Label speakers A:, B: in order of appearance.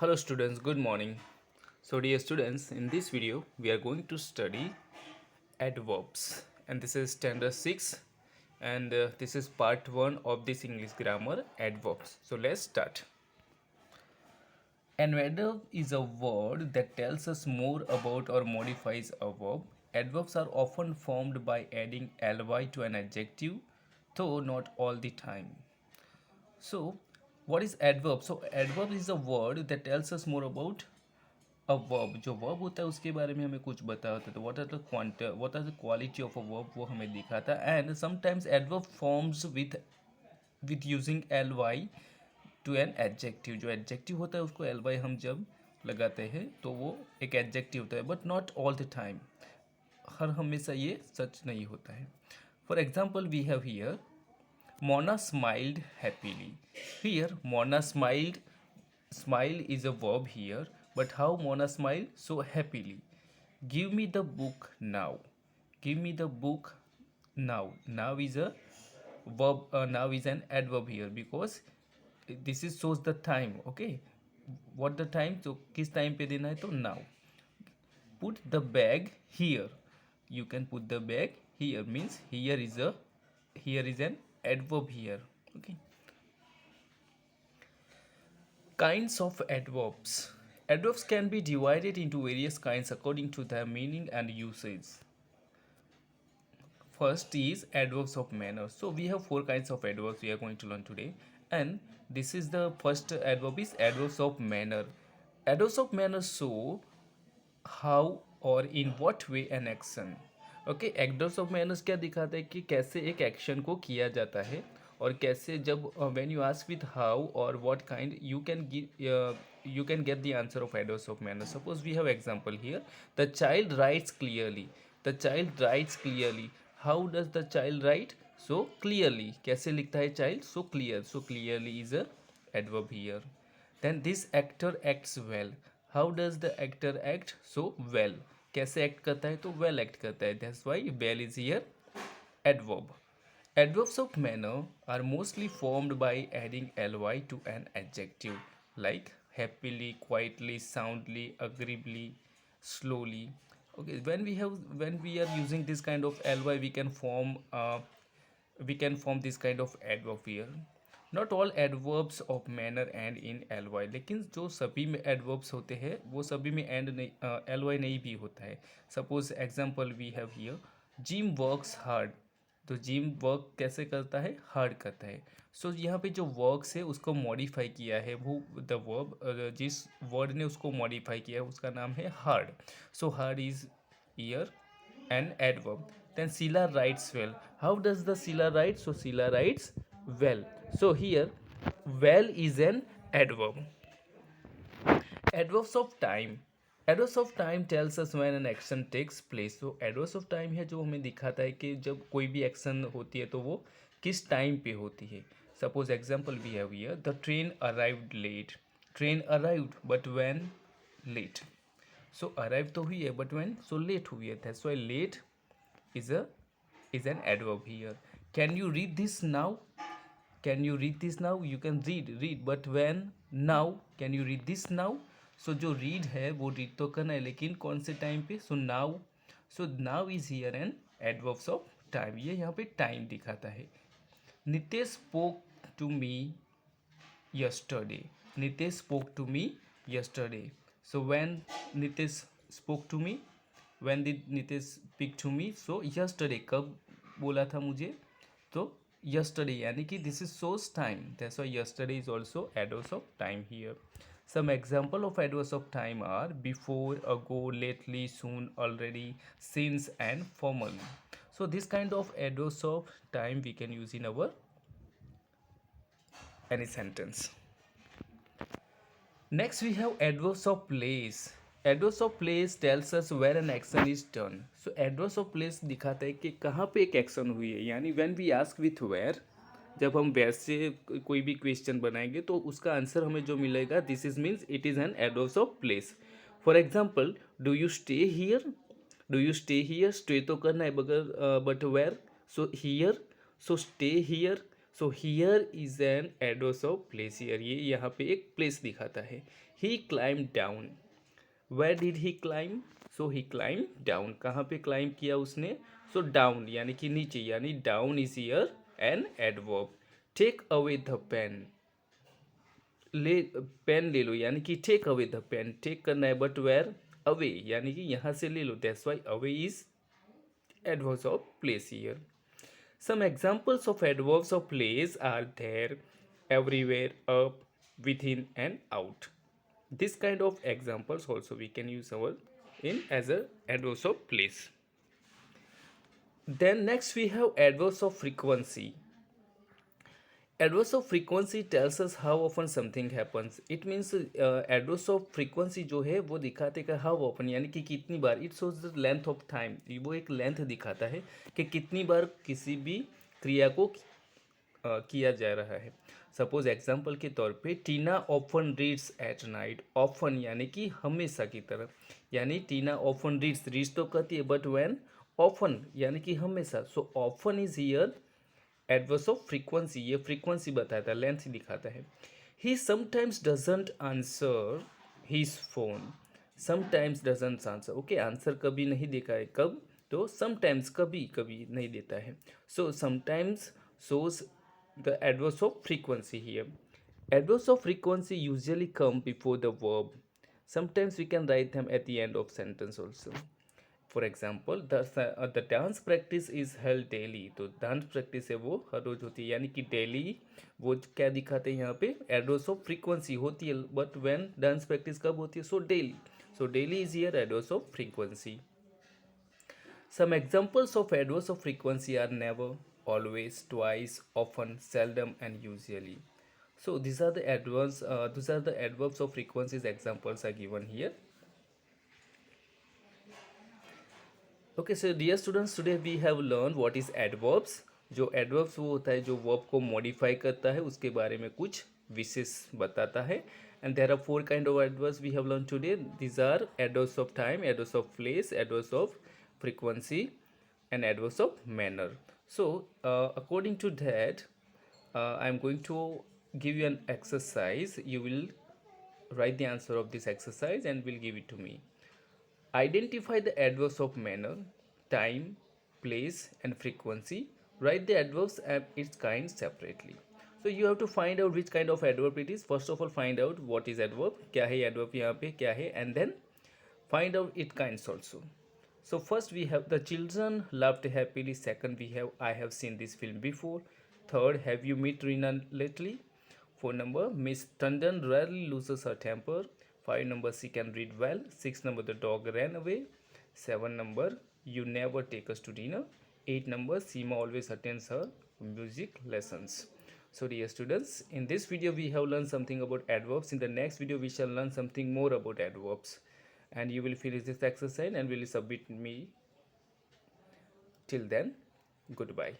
A: Hello students, good morning. So dear students, in this video we are going to study adverbs and this is standard 6 and this is part 1 of this English grammar adverbs. So let's start. An adverb is a word that tells us more about or modifies a verb. Adverbs are often formed by adding ly to an adjective, though not all the time. So what is adverb? So adverb is a word that tells us more about a verb जो verb होता है उसके बारे में हमें कुछ बताया होता है तो what are the quality of a verb वो हमें दिखाता है and sometimes adverb forms with using L Y to an adjective जो एडजेक्टिव होता है उसको एल वाई हम जब लगाते हैं तो वो एक एडजेक्टिव होता है but not all the time हर हमेशा ये सच नहीं होता है for example we have here Mona smiled happily. Here, Mona smiled. Smile is a verb here, but how Mona smiled so happily? Give me the book now. Give me the book now. Now is a verb. Now is an adverb here because this is shows the time. Okay, what the time? So किस time पे देना है तो now. Put the bag here. You can put the bag here means here is an adverb here. Okay. Kinds of adverbs. Adverbs can be divided into various kinds according to their meaning and usage. First is adverbs of manner. So we have four kinds of adverbs we are going to learn today, and this is the first adverb is adverbs of manner. Adverbs of manner show how और in what way an action okay actors of manners क्या दिखाता है कि कैसे एक action को किया जाता है और कैसे जब when you ask with how और what kind you can get the answer of adverbs of manners suppose we have example here the child writes clearly the child writes clearly how does the child write so clearly कैसे लिखता है child so clearly is a adverb here then this actor acts well. How does the actor act so well? कैसे act करता है तो well act करता है. That's why well is here adverb. Adverbs of manner are mostly formed by adding ly to an adjective like happily, quietly, soundly, agreeably, slowly. Okay, when we are using this kind of ly we can form this kind of adverb here. Not all adverbs of manner and in L Y लेकिन जो सभी में adverbs होते हैं वो सभी में and नहीं एल वाई नहीं भी होता है suppose example we have here Jim works hard तो जिम वर्क कैसे करता है हार्ड करता है सो यहाँ पे जो वर्क्स है उसको मॉडिफाई किया है वो द वर्ब जिस वर्ड ने उसको मॉडिफाई किया है उसका नाम है hard so hard is year an adverb then Sila writes well. How does the Sila write? So Sila writes well. So here well is an adverb. Adverbs of time. Adverbs of time tells us when an action takes place. So adverbs of time है जो हमें दिखाता है कि जब कोई भी action होती है तो वो किस टाइम पे होती है suppose example we have here the train arrived late train arrived but when late so arrive तो हुई है बट व्हेन सो लेट हुई है that's why late is an adverb here. Can you read this now? Can you read this now? You can read but when now can you read this now? So जो read है वो read तो करना है लेकिन कौन से time पे so now is here an adverbs of time ये यहाँ पे टाइम दिखाता है Nitesh spoke to me yesterday. Nitesh spoke to me yesterday. So when Nitesh spoke to me when did Nitesh speak to me? So yesterday कब बोला था मुझे तो yesterday यानी कि this is shows time that's why yesterday is also adverbs of time here. Some example of adverbs of time are before, ago, lately, soon, already, since and formerly. So this kind of adverbs of time we can use in our any sentence. Next we have adverbs of place. Adverbs of place tells us where an action is done. So adverbs of place दिखाता है कि कहाँ पे एक action हुई है यानी when we ask with where जब हम where से कोई भी क्वेश्चन बनाएंगे तो उसका आंसर हमें जो मिलेगा this is means it is an adverbs of place. For example do you stay here do you stay here stay तो करना है बगर but where so here so stay here so here is an address of place, here ये यहाँ पे एक place दिखाता है. He climb down. Where did he climb? So he climb down. कहाँ पे क्लाइम किया उसने? सो डाउन यानी कि नीचे, यानी down is here an adverb. Take away the pen. ले पेन ले लो यानी कि take away the pen. Take करना है बट वेयर? अवे यानी कि यहाँ से ले लो. That's why away is adverbs of place here. Some examples of adverbs of place are there, everywhere, up, within, and out. This kind of examples also we can use our in as a adverbs of place. Then next we have adverbs of frequency. Adverbs of frequency tells us how often something happens. It means adverbs of frequency जो है वो दिखाते का how often यानी कि कितनी बार. It shows the length of time. वो एक लेंथ दिखाता है कि कितनी बार किसी भी क्रिया को किया जा रहा है. सपोज एग्जाम्पल के तौर पे Tina often reads at night. Often यानी कि हमेशा की तरह, यानी टीना ऑफन रीड्स, रीड्स तो कहती है बट व्हेन ऑफन यानी कि हमेशा. So often is here adverbs of frequency. ये फ्रीक्वेंसी बताता है, लेंथ दिखाता है. He sometimes doesn't answer his phone. Sometimes doesn't answer. Okay, answer कभी नहीं देखा है. कब? तो समटाइम्स, कभी कभी नहीं देता है. So sometimes shows the adverbs of frequency here. Adverbs of frequency usually come before the verb. Sometimes we can write them at the end of sentence also. For example the dance practice is held daily. तो dance practice है वो हर रोज़ होती है, यानी कि daily. वो क्या दिखाते हैं यहाँ पे? एडवर्स ऑफ फ्रीक्वेंसी होती है, बट व्हेन डांस प्रैक्टिस कब होती है? So daily. So daily is here adverbs of frequency. Some examples of adverbs of frequency are never, always, twice, often, seldom, and usually. So these are the adverbs of frequencies examples are given here. Okay, so dear students, today we have learned what is adverbs. जो adverbs वो होता है जो verb को modify करता है, उसके बारे में कुछ विशेष बताता है. And there are four kind of adverbs we have learned today. These are adverbs of time, adverbs of place, adverbs of frequency, and adverbs of manner. So according to that, I am going to give you an exercise. You will write the answer of this exercise and will give it to me. Identify the adverbs of manner, time, place, and frequency. Write the adverbs and its kind separately. So you have to find out which kind of adverb it is. First of all, find out what is adverb, क्या है adverb यहाँ पे क्या है, and then find out its kinds also. So first we have the children laughed happily. Second we have I have seen this film before. Third, have you met Rina lately? 4 number, Miss Tandon rarely loses her temper. 5 number, she can read well. 6 number, the dog ran away. 7 number, you never take us to dinner. 8 number, Seema always attends her music lessons. So dear students, in this video we have learned something about adverbs. In the next video we shall learn something more about adverbs. And you will finish this exercise and will submit me. Till then, goodbye.